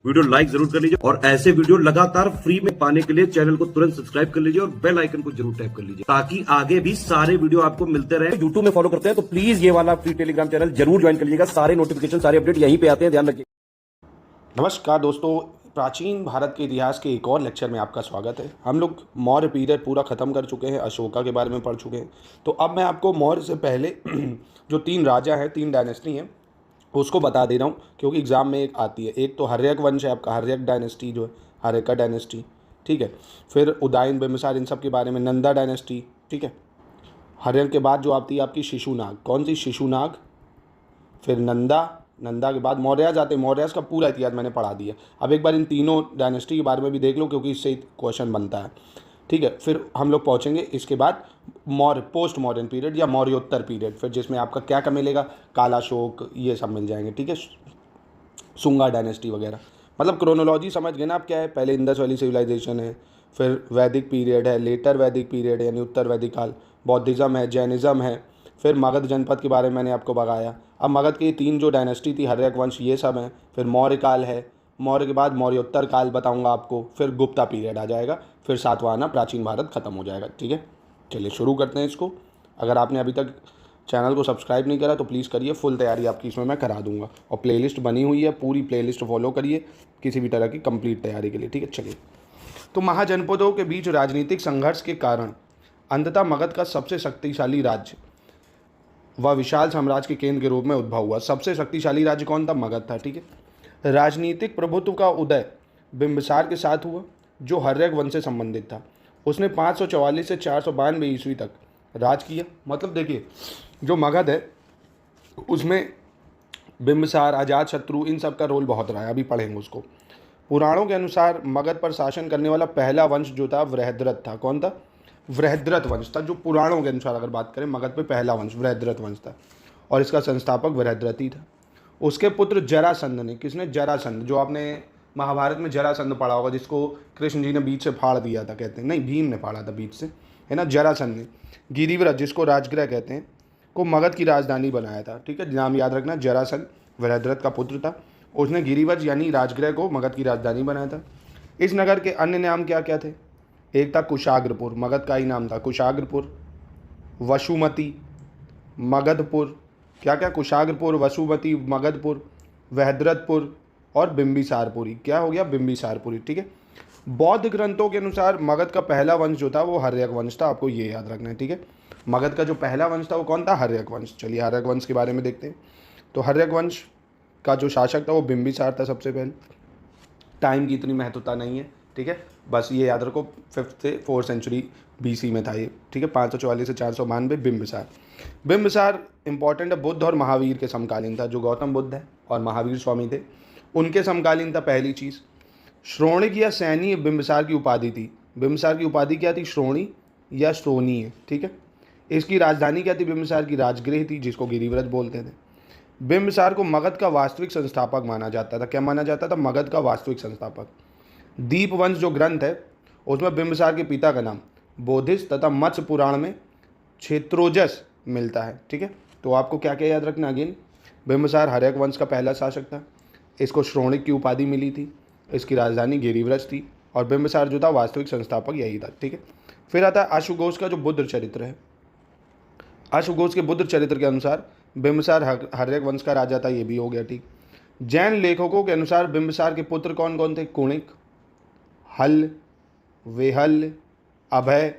Video like जरूर कर लीजिए और ऐसे वीडियो लगातार फ्री में पाने के लिए चैनल को तुरंत सब्सक्राइब कर लीजिए और बेल आइकन को जरूर टैप कर लीजिए ताकि आगे भी सारे वीडियो आपको मिलते रहे। यूट्यूब में फॉलो करते हैं तो प्लीज ये वाला फ्री टेलीग्राम चैनल जरूर ज्वाइन कर लीजिएगा। सारे नोटिफिकेशन सारे अपडेट यहीं पे आते हैं, ध्यान रखिए। नमस्कार दोस्तों, प्राचीन भारत के इतिहास के एक और लेक्चर में आपका स्वागत है। हम लोग मौर्य पीरियड पूरा ख़त्म कर चुके हैं, अशोका के बारे में पढ़ चुके हैं। तो अब मैं आपको मौर्य से पहले जो 3 राजा हैं, 3 डायनेस्टी हैं, उसको बता दे रहा हूँ क्योंकि एग्ज़ाम में एक आती है। एक तो हर्यक वंश है आपका, हर्यक डायनेस्टी जो है, हर्यका डायनेस्टी, ठीक है। फिर उदयन, बिम्बिसार, इन सब के बारे में। नंदा डायनेस्टी, ठीक है। हर्यक के बाद जो आती है आपकी शिशुनाग, कौन सी? शिशुनाग। फिर नंदा, नंदा के बाद मौर्याज आते हैं। मौर्याज का पूरा इतिहास मैंने पढ़ा दिया। अब एक बार इन तीनों डायनेस्टी के बारे में भी देख लो क्योंकि इससे क्वेश्चन बनता है, ठीक है। फिर हम लोग पहुँचेंगे इसके बाद मौर्य, पोस्ट मॉडर्न पीरियड या मौर्योत्तर पीरियड, फिर जिसमें आपका क्या क्या मिलेगा, कालाशोक, ये सब मिल जाएंगे, ठीक है। सुंगा डायनेस्टी वगैरह। मतलब क्रोनोलॉजी समझ गए ना आप क्या है। पहले इंडस वैली सिविलाइजेशन है, फिर वैदिक पीरियड है, लेटर वैदिक पीरियड है यानी उत्तर वैदिक काल, बौद्धिज़्म है, जैनिज़्म है, फिर मगध जनपद के बारे में मैंने आपको बताया। अब मगध की 3 जो डायनेस्टी थी, हर्यक वंश, ये सब हैं। फिर मौर्य काल है, मौर्य के बाद मौर्योत्तर काल बताऊंगा आपको, फिर गुप्ता पीरियड आ जाएगा, फिर सातवां आना प्राचीन भारत खत्म हो जाएगा, ठीक है। चलिए शुरू करते हैं इसको। अगर आपने अभी तक चैनल को सब्सक्राइब नहीं करा तो प्लीज़ करिए, फुल तैयारी आपकी इसमें मैं करा दूंगा और प्लेलिस्ट बनी हुई है, पूरी प्लेलिस्ट फॉलो करिए किसी भी तरह की कंप्लीट तैयारी के लिए, ठीक है। चलिए, तो महाजनपदों के बीच राजनीतिक संघर्ष के कारण अंततः मगध का सबसे शक्तिशाली राज्य व विशाल साम्राज्य के केंद्र के रूप में उद्भव हुआ। सबसे शक्तिशाली राज्य कौन था? मगध था, ठीक है। राजनीतिक प्रभुत्व का उदय बिंबिसार के साथ हुआ जो हर्यक वंश से संबंधित था। उसने 544 से 492 ईस्वी तक राज किया। मतलब देखिए, जो मगध है उसमें बिंबिसार, अजातशत्रु, इन सब का रोल बहुत रहा है, अभी पढ़ेंगे उसको। पुराणों के अनुसार मगध पर शासन करने वाला पहला वंश जो था वृहद्रथ था। कौन था? वृहद्रथ वंश था। जो पुराणों के अनुसार अगर बात करें, मगध पे पहला वंश वृहद्रथ वंश था और इसका संस्थापक वृहद्रथ ही था। उसके पुत्र जरासंध ने, किसने? जरासंध, जो आपने महाभारत में जरासंध पढ़ा होगा, जिसको कृष्ण जी ने बीच से फाड़ दिया था, कहते हैं, नहीं भीम ने फाड़ा था बीच से, है ना। जरासंध ने गिरिव्रत, जिसको राजगृह कहते हैं, को मगध की राजधानी बनाया था, ठीक है। नाम याद रखना, जरासंध वृहद्रथ का पुत्र था। उसने गिरिव्रत यानी राजगृह को मगध की राजधानी बनाया था। इस नगर के अन्य नाम क्या क्या थे? एक था कुशाग्रपुर, मगध का ही नाम था कुशाग्रपुर, वसुमती, मगधपुर, क्या क्या? कुशाग्रपुर, वसुमती, मगधपुर, वहद्रथपुर और बिंबिसारपुरी। क्या हो गया? बिंबिसारपुरी, ठीक है। बौद्ध ग्रंथों के अनुसार मगध का पहला वंश जो था वो हर्यक वंश था, आपको ये याद रखना है, ठीक है। मगध का जो पहला वंश था वो कौन था? हर्यक वंश। चलिए हर्यक वंश के बारे में देखते हैं। तो हर्यक वंश का जो शासक था वो बिंबिसार था सबसे पहले। टाइम की इतनी महत्वता नहीं है, ठीक है, बस ये याद रखो 5th से 4th सेंचुरी BC में था ये, ठीक है। 544 से 492 बिंबिसार। बिंबिसार इंपॉर्टेंट है, बुद्ध और महावीर के समकालीन था। जो गौतम बुद्ध है और महावीर स्वामी थे उनके समकालीन था। पहली चीज़, श्रोणिक या सैनी बिंबिसार की उपाधि थी। बिंबिसार की उपाधि क्या थी? श्रोणी या श्रोणीय, ठीक है। इसकी राजधानी क्या थी? बिंबिसार की राजगृह थी, जिसको गिरिव्रत बोलते थे। बिंबिसार को मगध का वास्तविक संस्थापक माना जाता था। क्या माना जाता था? मगध का वास्तविक संस्थापक। दीपवंश जो ग्रंथ है उसमें बिंबिसार के पिता का नाम बोधिस तथा मत्स्य पुराण में क्षेत्रोजस मिलता है, ठीक है। तो आपको क्या क्या याद रखना? अगेन, बिंबिसार हर्यक वंश का पहला शासक था, इसको श्रोणिक की उपाधि मिली थी, इसकी राजधानी गिरिव्रत थी और बिंबिसार जो था वास्तविक संस्थापक यही था, ठीक है। फिर आता है आशुघोष का जो बुद्ध चरित्र है। आशुघोष के बुद्ध चरित्र के अनुसार बिंबिसार हर्यक वंश का राजा था, ये भी हो गया, ठीक। जैन लेखकों के अनुसार बिंबिसार के पुत्र कौन कौन थे? कुणिक, हल, वेहल, अभय,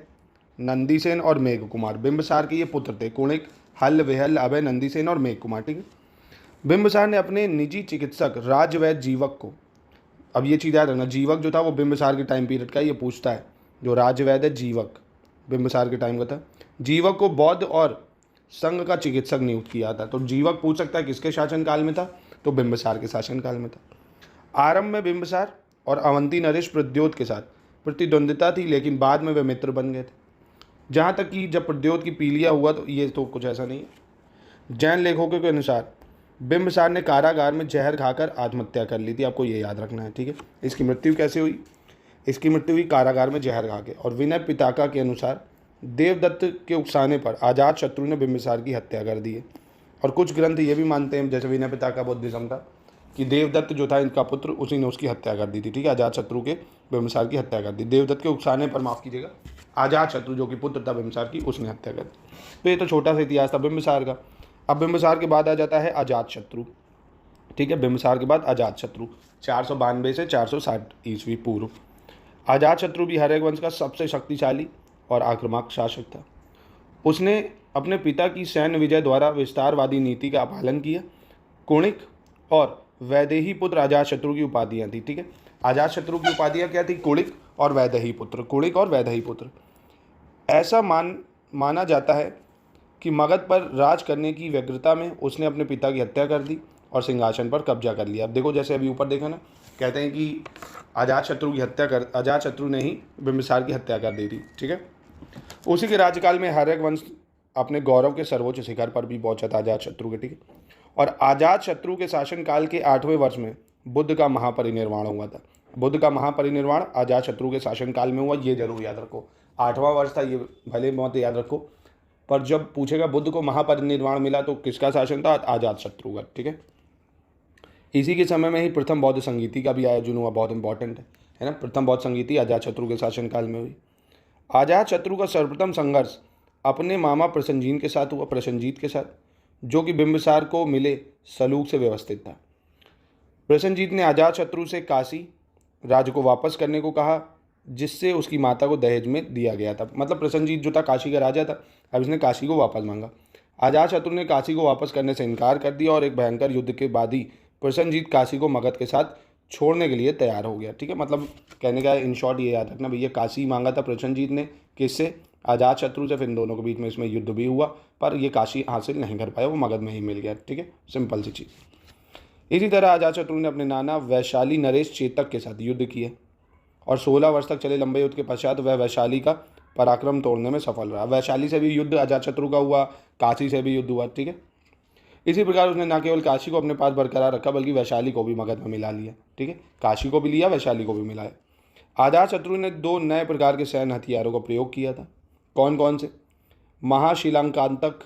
नंदीसेन और मेघकुमार। बिंबिसार के ये पुत्र थे, कुणिक, हल, वेहल, अभय, नंदीसेन और मेघकुमार, ठीक है। बिंबिसार ने अपने निजी चिकित्सक राजवैद्य जीवक को, अब ये चीज़ याद रखना, जीवक जो था वो बिंबिसार के टाइम पीरियड का, ये पूछता है, जो राजवैद्य जीवक बिंबिसार के टाइम का था, जीवक को बौद्ध और संघ का चिकित्सक नियुक्त किया था। तो जीवक पूछ सकता है किसके शासनकाल में था? तो बिंबिसार के शासनकाल में था। आरंभ में बिंबिसार और अवंती नरेश प्रद्योत के साथ प्रतिद्वंदिता थी, लेकिन बाद में वे मित्र बन गए थे। जहाँ तक कि जब प्रद्योत की पीलिया हुआ तो ये तो कुछ ऐसा नहीं है। जैन लेखकों के अनुसार बिंबिसार ने कारागार में जहर खाकर आत्महत्या कर ली थी, आपको ये याद रखना है, ठीक है। इसकी मृत्यु कैसे हुई? इसकी मृत्यु हुई कारागार में जहर खा के। और विनय पिताका के अनुसार देवदत्त के उकसाने पर अजातशत्रु ने बिंबिसार की हत्या कर दी है। और कुछ ग्रंथ ये भी मानते हैं, जैसे विनय पिताका बुद्धिज्म का, कि देवदत्त जो था इनका पुत्र, उसी ने उसकी हत्या कर दी थी, ठीक है, अजातशत्रु के बिंबिसार की हत्या कर दी। देवदत्त के उकसाने पर, माफ़ कीजिएगा, अजातशत्रु जो कि पुत्र था बिंबिसार की, उसने हत्या कर दी। तो ये तो छोटा सा इतिहास था बिंबिसार का। अब बिंबिसार के बाद आ जाता है अजातशत्रु, ठीक है, बिंबिसार के बाद अजातशत्रु 492 से 460 ईस्वी पूर्व। अजातशत्रु भी हर्यक वंश का सबसे शक्तिशाली और आक्रामक शासक था। उसने अपने पिता की सैन्य विजय द्वारा विस्तारवादी नीति का पालन किया। कुणिक और वैदेही पुत्र अजातशत्रु की उपाधियां थी, ठीक है। अजातशत्रु की उपाधियां क्या थी? कुणिक और वैदेही पुत्र, कुणिक और वैदेही पुत्र। ऐसा माना जाता है कि मगध पर राज करने की व्यग्रता में उसने अपने पिता की हत्या कर दी और सिंहासन पर कब्जा कर लिया। अब देखो, जैसे अभी ऊपर देखा ना, कहते हैं कि अजातशत्रु ने ही बिंबिसार की हत्या कर दी थी, ठीक है। उसी के राज्यकाल में हर्यक वंश अपने गौरव के सर्वोच्च शिखर पर भी पहुंचा था अजातशत्रु के, ठीक है। और अजातशत्रु के शासनकाल के 8वें वर्ष में बुद्ध का महापरिनिर्वाण हुआ था। बुद्ध का महापरिनिर्वाण अजातशत्रु के शासनकाल में हुआ, ये जरूर याद रखो। 8वां वर्ष था, ये भले मत याद रखो, पर जब पूछेगा बुद्ध को महापरिनिर्वाण मिला तो किसका शासन था? अजातशत्रु का, ठीक है। इसी के समय में ही प्रथम बौद्ध संगीति का भी आयोजन हुआ, बहुत इंपॉर्टेंट है ना। प्रथम बौद्ध संगीति अजातशत्रु के शासनकाल में हुई। अजातशत्रु का सर्वप्रथम संघर्ष अपने मामा प्रसेनजीत के साथ हुआ, प्रसेनजीत के साथ, जो कि बिंबिसार को मिले सलूक से व्यवस्थित था। प्रसेनजीत ने अजातशत्रु से काशी राज्य को वापस करने को कहा, जिससे उसकी माता को दहेज में दिया गया था। मतलब प्रसेनजीत जो था काशी का राजा था, अब इसने काशी को वापस मांगा। अजातशत्रु ने काशी को वापस करने से इनकार कर दिया और एक भयंकर युद्ध के बाद ही प्रसेनजीत काशी को मगध के साथ छोड़ने के लिए तैयार हो गया, ठीक है। मतलब कहने का इन शॉर्ट ये याद रखना भैया, काशी मांगा था प्रसेनजीत ने, किससे? अजातशत्रु से। फिर इन दोनों के बीच में इसमें युद्ध भी हुआ, पर ये काशी हासिल नहीं कर पाया, वो मगध में ही मिल गया, ठीक है। सिंपल सी चीज़। इसी तरह अजातशत्रु ने अपने नाना वैशाली नरेश चेतक के साथ युद्ध किया और 16 वर्ष तक चले लंबे युद्ध के पश्चात वह वैशाली का पराक्रम तोड़ने में सफल रहा। वैशाली से भी युद्ध अजातशत्रु का हुआ, काशी से भी युद्ध हुआ, ठीक है। इसी प्रकार उसने न केवल काशी को अपने पास बरकरार रखा, बल्कि वैशाली को भी मगध में मिला लिया, ठीक है। काशी को भी लिया, वैशाली को भी मिलाया। अजातशत्रु ने 2 नए प्रकार के सैन्य हथियारों का प्रयोग किया था। कौन कौन से? महाशिलाकांतक,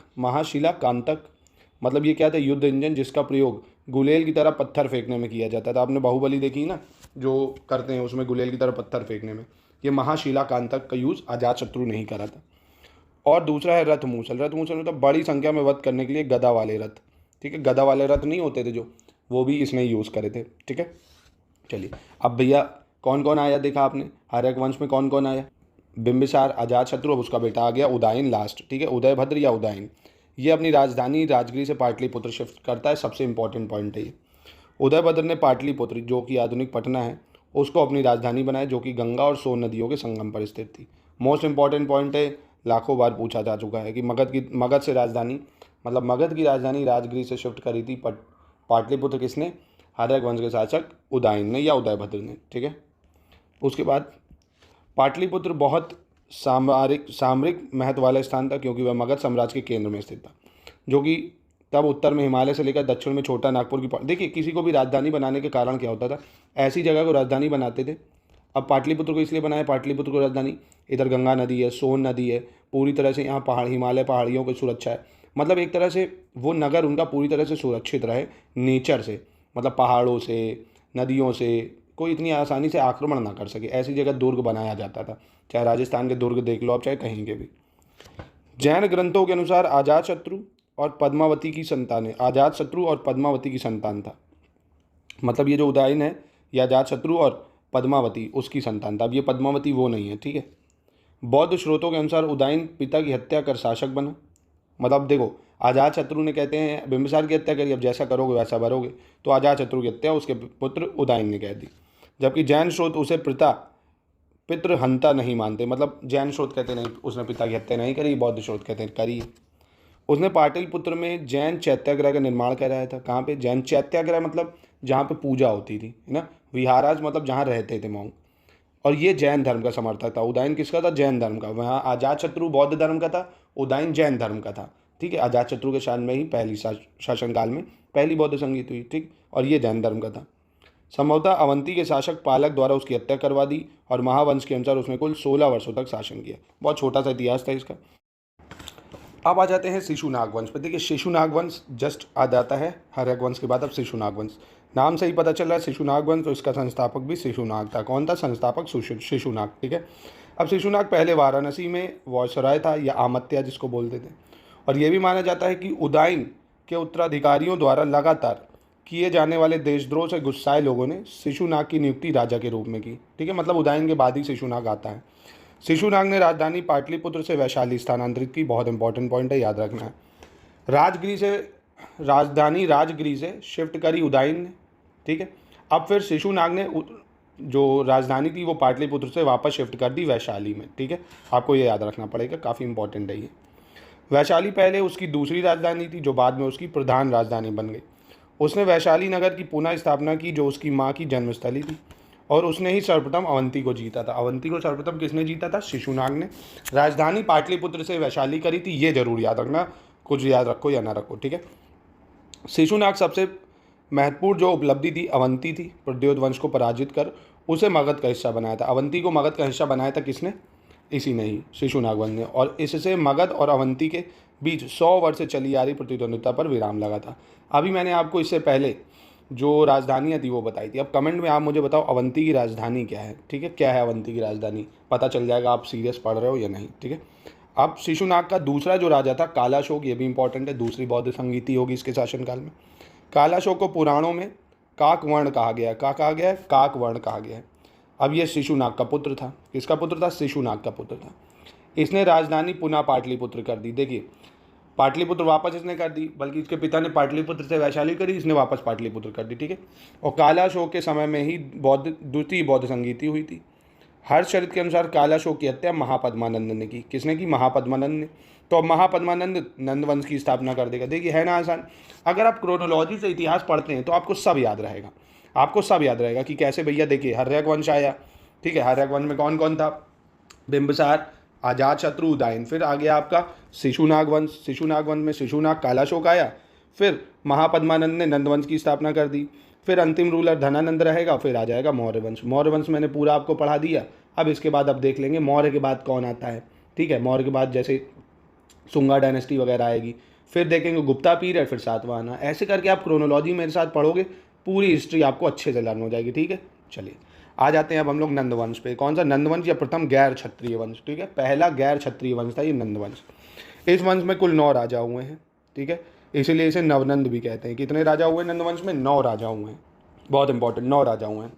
मतलब ये क्या था? युद्ध इंजन, जिसका प्रयोग गुलेल की तरह पत्थर फेंकने में किया जाता था। आपने बाहुबली देखी ना, जो करते हैं उसमें गुलेल की तरह पत्थर फेंकने में, ये महाशिलाकांतक का यूज़ अजातशत्रु ने ही करा था। और दूसरा है रथमूसल। रथमूसल मतलब बड़ी संख्या में वध करने के लिए गदा वाले रथ, ठीक है। गदा वाले रथ नहीं होते थे जो, वो भी इसने यूज़ करे थे, ठीक है। चलिए, अब भैया कौन कौन आया देखा आपने, हर्यक वंश में कौन कौन आया? बिंबिसार, अजातशत्रु, अब उसका बेटा आ गया उदयन लास्ट, ठीक है, उदयभद्र या उदयन। ये अपनी राजधानी राजगृह से पाटलिपुत्र शिफ्ट करता है, सबसे इंपॉर्टेंट पॉइंट है ये। उदयभद्र ने पाटलिपुत्र, जो कि आधुनिक पटना है, उसको अपनी राजधानी बनाया, जो कि गंगा और सोन नदियों के संगम पर स्थित थी। मोस्ट इंपॉर्टेंट पॉइंट है, लाखों बार पूछा जा चुका है कि मगध से राजधानी, मतलब मगध की राजधानी राजगृह से शिफ्ट करी थी पाटलिपुत्र किसने? हर्यक वंश के शासक उदयन ने या उदयभद्र ने, ठीक है। उसके बाद पाटलिपुत्र बहुत सामरिक महत्व वाला स्थान था, क्योंकि वह मगध साम्राज्य के केंद्र में स्थित था, जो कि तब उत्तर में हिमालय से लेकर दक्षिण में छोटा नागपुर की। देखिए, किसी को भी राजधानी बनाने के कारण क्या होता था, ऐसी जगह को राजधानी बनाते थे। अब पाटलिपुत्र को इसलिए बनाया, पाटलिपुत्र को राजधानी, इधर गंगा नदी है, सोन नदी है, पूरी तरह से यहाँ हिमालय पहाड़ियों की सुरक्षा है। मतलब एक तरह से वो नगर उनका पूरी तरह से सुरक्षित रहे नेचर से, मतलब पहाड़ों से, नदियों से कोई इतनी आसानी से आक्रमण ना कर सके, ऐसी जगह दुर्ग बनाया जाता था। चाहे राजस्थान के दुर्ग देख लो आप, चाहे कहीं के भी। जैन ग्रंथों के अनुसार अजातशत्रु और पद्मावती की संतान है, अजातशत्रु और पद्मावती की संतान था। मतलब ये जो उदयन है, ये अजातशत्रु और पद्मावती उसकी संतान था। अब ये पद्मावती वो नहीं है, ठीक है। बौद्ध स्रोतों के अनुसार उदयन पिता की हत्या कर शासक बना। मतलब देखो, अजातशत्रु ने, कहते हैं, बिंबिसार की हत्या करी, अब जैसा करोगे वैसा भरोगे, तो अजातशत्रु की हत्या उसके पुत्र उदयन ने कह दी। जबकि जैन स्रोत उसे पितृहंता नहीं मानते। मतलब जैन स्रोत कहते नहीं उसने पिता की हत्या नहीं करी, बौद्ध स्रोत कहते हैं करी। उसने पाटलिपुत्र में जैन चैत्यागृह का निर्माण कराया था। कहाँ पे? जैन चैत्यागृह मतलब जहाँ पे पूजा होती थी, है ना। विहाराज मतलब जहाँ रहते थे मॉन्क। और ये जैन धर्म का समर्थक था। उदयन किसका था? जैन धर्म का। वहाँ अजातशत्रु बौद्ध धर्म का था, उदयन जैन धर्म का था, ठीक है। अजातशत्रु के शासन में ही पहली शासनकाल में पहली बौद्ध संगीत हुई, ठीक। और ये जैन धर्म का था। संभवतः अवंती के शासक पालक द्वारा उसकी हत्या करवा दी और महावंश के अनुसार उसने कुल 16 वर्षों तक शासन किया। बहुत छोटा सा इतिहास था इसका। अब आ जाते हैं शिशुनाग वंश पे। देखिए शिशुनाग वंश जस्ट आ जाता है हर्यक वंश के बाद अब शिशुनाग वंश। नाम से ही पता चल रहा है शिशुनाग वंश, तो इसका संस्थापक भी शिशुनाग था। कौन था संस्थापक? शिशुनाग। ठीक है। अब शिशुनाग पहले वाराणसी में वायसराय था या आमत्या जिसको बोलते थे, और ये भी माना जाता है कि उदयन के उत्तराधिकारियों द्वारा लगातार किए जाने वाले देशद्रोह से गुस्साए लोगों ने शिशुनाग की नियुक्ति राजा के रूप में की। ठीक है, मतलब उदयन के बाद ही शिशुनाग आता है। शिशुनाग ने राजधानी पाटलिपुत्र से वैशाली स्थानांतरित की। बहुत इंपॉर्टेंट पॉइंट है, याद रखना है। राजधानी राजगिरी से शिफ्ट करी उदयन ने। ठीक है, अब फिर शिशुनाग ने जो राजधानी थी वो पाटलिपुत्र से वापस शिफ्ट कर दी वैशाली में। ठीक है, आपको ये याद रखना पड़ेगा, काफ़ी इंपॉर्टेंट है ये। वैशाली पहले उसकी दूसरी राजधानी थी जो बाद में उसकी प्रधान राजधानी बन गई। उसने वैशाली नगर की पुनः स्थापना की जो उसकी माँ की जन्मस्थली थी, और उसने ही सर्वप्रथम अवंती को जीता था। अवंती को सर्वप्रथम किसने जीता था? शिशुनाग ने। राजधानी पाटलिपुत्र से वैशाली करी थी, ये जरूर याद रखना, कुछ याद रखो या ना रखो। ठीक है, शिशुनाग सबसे महत्वपूर्ण जो उपलब्धि थी अवंती थी। प्रद्योत वंश को पराजित कर उसे मगध का हिस्सा बनाया था। अवंती को मगध का हिस्सा बनाया था किसने? इसी ने ही, शिशुनाग वंश ने। और इससे मगध और अवंती के बीच 100 वर्ष से चली आ रही प्रतिद्वंद्विता पर विराम लगा था। अभी मैंने आपको इससे पहले जो राजधानियाँ थी वो बताई थी। अब कमेंट में आप मुझे बताओ अवंती की राजधानी क्या है। ठीक है, क्या है अवंती की राजधानी, पता चल जाएगा आप सीरियस पढ़ रहे हो या नहीं। ठीक है, अब शिशुनाग का दूसरा जो राजा था कालाशोक, ये भी इंपॉर्टेंट है, दूसरी बौद्ध संगीति होगी इसके शासनकाल में। कालाशोक को पुराणों में काकवर्ण कहा गया है। क्या कहा गया है? काकवर्ण कहा गया है। अब ये शिशुनाग का पुत्र था। किसका पुत्र था? शिशुनाग का पुत्र था। इसने राजधानी पुनः पाटलिपुत्र कर दी। देखिए पाटलिपुत्र वापस इसने कर दी, बल्कि इसके पिता ने पाटलिपुत्र से वैशाली करी, इसने वापस पाटलिपुत्र कर दी। ठीक है, और कालाशोक के समय में ही द्वितीय बौद्ध संगीति हुई थी। हर्षचरित के अनुसार कालाशोक की हत्या महापद्मानंद ने की। किसने की? महापद्मानंद ने। तो अब महापद्मानंद नंदवंश की स्थापना कर देगा। देखिए है ना आसान, अगर आप क्रोनोलॉजी से इतिहास पढ़ते हैं तो आपको सब याद रहेगा। आपको सब याद रहेगा कि कैसे भैया। देखिए हर्यक वंश आया। ठीक है, हर्यक वंश में कौन कौन था? बिंबिसार, अजातशत्रु, उदयन। फिर आ गया आपका शिशुनाग वंश। शिशुनाग वंश में शिशुनाग, कालाशोक आया। फिर महापद्मानंद ने नंदवंश की स्थापना कर दी। फिर अंतिम रूलर धनानंद रहेगा। फिर आ जाएगा मौर्य वंश। मौर्य वंश मैंने पूरा आपको पढ़ा दिया। अब इसके बाद अब देख लेंगे मौर्य के बाद कौन आता है। ठीक है, मौर्य के बाद जैसे सुंगा डायनेस्टी वगैरह आएगी। फिर देखेंगे गुप्ता पीरियड, फिर सातवाहन। ऐसे करके आप क्रोनोलॉजी मेरे साथ पढ़ोगे, पूरी हिस्ट्री आपको अच्छे से लर्न हो जाएगी। ठीक है, चलिए आ जाते हैं अब हम लोग नंदवंश पे। कौन सा? नंदवंश या प्रथम गैर क्षत्रिय वंश। ठीक है, पहला गैर क्षत्रिय वंश था ये नंदवंश। इस वंश में कुल 9 राजा हुए हैं। ठीक है, इसीलिए इसे नवनंद भी कहते हैं। कितने राजा हुए नंदवंश में? 9 राजा हुए हैं। बहुत इंपॉर्टेंट, 9 राजा हुए हैं।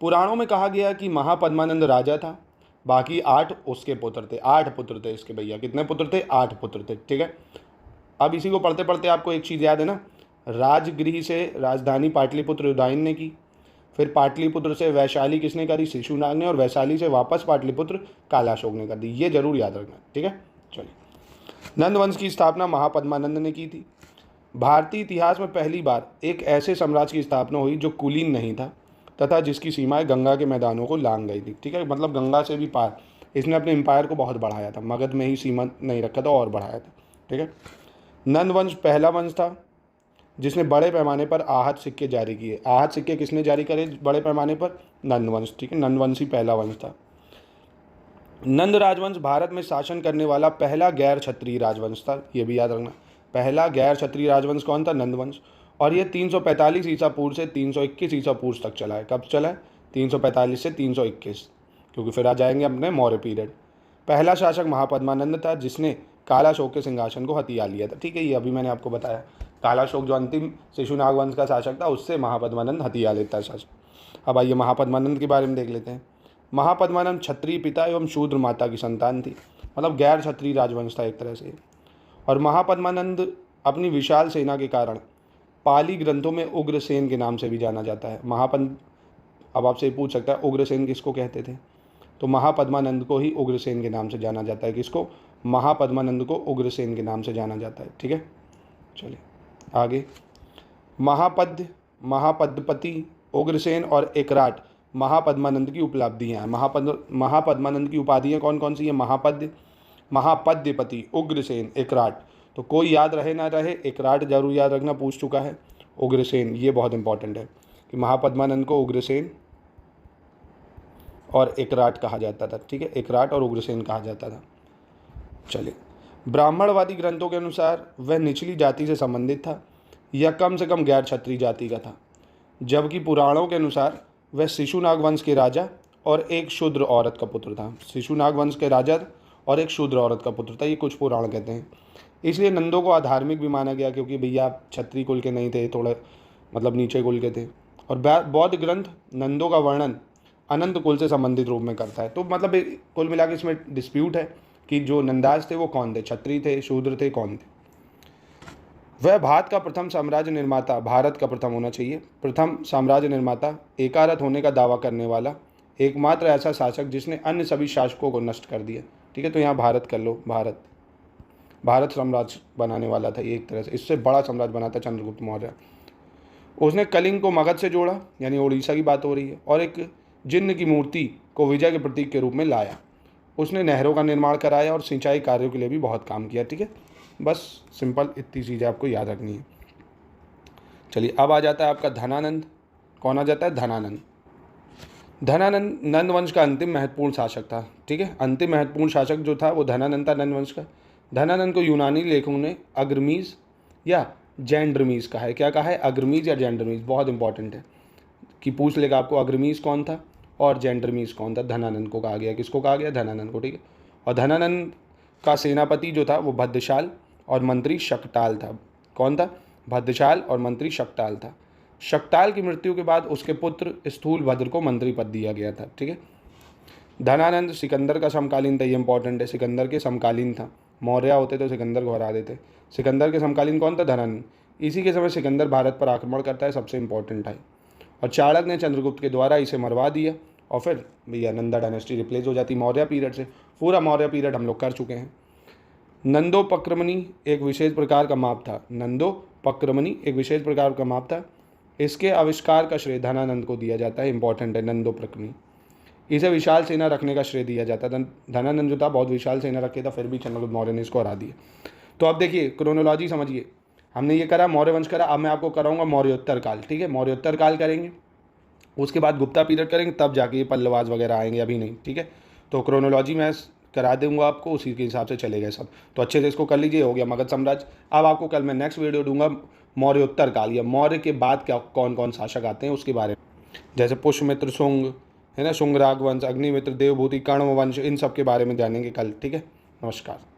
पुराणों में कहा गया कि महापद्मानंद राजा था, बाकी 8 उसके पुत्र थे। 8 पुत्र थे इसके भैया। कितने पुत्र थे? 8 पुत्र थे। ठीक है, अब इसी को पढ़ते पढ़ते आपको एक चीज़ याद है ना, राजगृह से राजधानी पाटलिपुत्र उदयन ने की। फिर पाटलिपुत्र से वैशाली किसने करी? शिशुनाग ने। और वैशाली से वापस पाटलिपुत्र कालाशोक ने कर दी। ये जरूर याद रखना। ठीक है, चलिए। नंदवंश की स्थापना महापद्मानंद ने की थी। भारतीय इतिहास में पहली बार एक ऐसे साम्राज्य की स्थापना हुई जो कुलीन नहीं था तथा जिसकी सीमाएं गंगा के मैदानों को लांग गई थी। ठीक है, मतलब गंगा से भी पार। इसने अपने एम्पायर को बहुत बढ़ाया था, मगध में ही सीमा नहीं रखा था और बढ़ाया था। ठीक है, नंदवंश पहला वंश था जिसने बड़े पैमाने पर आहत सिक्के जारी किए। आहत सिक्के किसने जारी करे बड़े पैमाने पर? नंदवंश। ठीक है, नंदवंश ही पहला वंश था। नंद राजवंश भारत में शासन करने वाला पहला गैर क्षत्रिय राजवंश था। ये भी याद रखना, पहला गैर क्षत्रिय राजवंश कौन था? नंदवंश। और ये 345 ईसा पूर्व से 321 ईसा पूर्व तक चला है। कब चला है? 345 से 321, क्योंकि फिर आ जाएंगे अपने मौर्य पीरियड। पहला शासक महापद्मानंद था जिसने कालाशोक के सिंहासन को हथिया लिया था। ठीक है, ये अभी मैंने आपको बताया। कालाशोक जो अंतिम शिशुनाग वंश का शासक था, उससे महापद्मानंद हथिया लेता है शासक। अब आइए महापद्मानंद के बारे में देख लेते हैं। महापद्मानंद क्षत्रिय पिता एवं शूद्र माता की संतान थी, मतलब गैर क्षत्रिय राजवंश था एक तरह से। और महापद्मानंद अपनी विशाल सेना के कारण पाली ग्रंथों में उग्रसेन के नाम से भी जाना जाता है। अब आपसे पूछ सकता है उग्रसेन किसको कहते थे? तो महापद्मानंद को ही उग्रसेन के नाम से जाना जाता है। किसको? महापद्मानंद को उग्रसेन के नाम से जाना जाता है। ठीक है, चलिए आगे। महापद्मपति, उग्रसेन और एकराट महापद्मानंद की उपलब्धियाँ हैं। महापद्मानंद की उपाधियाँ कौन कौन सी हैं? महापद्यपति, उग्रसेन, एकराट। तो कोई याद रहे ना रहे, एकराट जरूर याद रखना, पूछ चुका है। उग्रसेन, ये बहुत इंपॉर्टेंट है कि महापद्मानंद को उग्रसेन और एकराट कहा जाता था। ठीक है, एकराट और उग्रसेन कहा जाता था। चलिए ब्राह्मणवादी ग्रंथों के अनुसार वह निचली जाति से संबंधित था या कम से कम गैर क्षत्रिय जाति का था, जबकि पुराणों के अनुसार वह शिशुनाग वंश के राजा और एक शूद्र औरत का पुत्र था। शिशुनाग वंश के राजा और एक शूद्र औरत का पुत्र था, ये कुछ पुराण कहते हैं। इसलिए नंदों को अधार्मिक भी माना गया, क्योंकि भैया आप क्षत्रिय कुल के नहीं थे, थोड़ा मतलब नीचे कुल के थे। और बौद्ध ग्रंथ नंदों का वर्णन अनंत कुल से संबंधित रूप में करता है। तो मतलब कुल मिला के इसमें डिस्प्यूट है कि जो नंदाज थे वो कौन थे, क्षत्रिय थे, शूद्र थे, कौन थे। वह भारत का प्रथम साम्राज्य निर्माता, भारत का प्रथम होना चाहिए, प्रथम साम्राज्य निर्माता, एकारत होने का दावा करने वाला, एकमात्र ऐसा शासक जिसने अन्य सभी शासकों को नष्ट कर दिया। ठीक है, तो यहाँ भारत कर लो, भारत साम्राज्य बनाने वाला था ये, एक तरह से इससे बड़ा साम्राज्य बना था चंद्रगुप्त मौर्य। उसने कलिंग को मगध से जोड़ा, यानी उड़ीसा की बात हो रही है, और एक जिन्न की मूर्ति को विजय के प्रतीक के रूप में लाया। उसने नहरों का निर्माण कराया और सिंचाई कार्यों के लिए भी बहुत काम किया। ठीक है, बस सिंपल इतनी चीज़ें आपको याद रखनी है। चलिए अब आ जाता है आपका धनानंद। कौन आ जाता है? धनानंद। धनानंद नंद वंश का अंतिम महत्वपूर्ण शासक था। ठीक है, अंतिम महत्वपूर्ण शासक जो था वो धनानंद था, नंद वंश का। धनानंद को यूनानी लेखकों ने अग्रमीज या जैंड्रमीज कहा है। क्या कहा है? अग्रमीज या जैंड्रमीज। बहुत इंपॉर्टेंट है कि पूछ लेगा आपको अग्रमीज कौन था और जैंड्रमीज कौन था। धनानंद को कहा गया, किसको कहा गया? धनानंद को। ठीक है, और धनानंद का सेनापति जो था वो भद्रशाल और मंत्री शक्ताल था। कौन था? भद्रशाल और मंत्री शक्ताल था। शक्ताल की मृत्यु के बाद उसके पुत्र स्थूलभद्र को मंत्री पद दिया गया था। ठीक है, धनानंद सिकंदर का समकालीन था, ये इंपॉर्टेंट है, सिकंदर के समकालीन था। मौर्य होते तो सिकंदर को हरा देते। सिकंदर के समकालीन कौन था? धनानंद। इसी के समय सिकंदर भारत पर आक्रमण करता है, सबसे इंपॉर्टेंट है। और चाणक्य ने चंद्रगुप्त के द्वारा इसे मरवा दिया और फिर भैया नंदा डायनेस्टी रिप्लेस हो जाती मौर्य पीरियड से। पूरा मौर्य पीरियड हम लोग कर चुके हैं। नंदोपक्रमणी एक विशेष प्रकार का माप था। नंदोपक्रमणी एक विशेष प्रकार का माप था। इसके आविष्कार का श्रेय धनानंद को दिया जाता है। इंपॉर्टेंट है नंदोपक्रमणी। इसे विशाल सेना रखने का श्रेय दिया जाता था। धनानंद जो था बहुत विशाल सेना रखे था, फिर भी चंद्रगुप्त मौर्य ने इसको हरा दिया। तो अब देखिए क्रोनोलॉजी समझिए, हमने ये करा मौर्य वंश करा, अब मैं आपको कराऊंगा मौर्योत्तर काल। ठीक है, मौर्योत्तर काल करेंगे, उसके बाद गुप्ता पीरियड करेंगे, तब जाके ये पल्लवाज वगैरह आएंगे, अभी नहीं। ठीक है, तो क्रोनोलॉजी मैं करा दूंगा आपको, उसी के हिसाब से चलेगा सब। तो अच्छे से इसको कर लीजिए, हो गया मगध साम्राज्य। अब आपको कल मैं नेक्स्ट वीडियो दूंगा मौर्योत्तर काल, या मौर्य के बाद क्या कौन कौन शासक आते हैं उसके बारे में, जैसे पुष्यमित्र, शुंग है ना, शुंग राघवंश, अग्निमित्र, देवभूति, कण्व वंश, इन सब के बारे में जानेंगे कल। ठीक है, नमस्कार।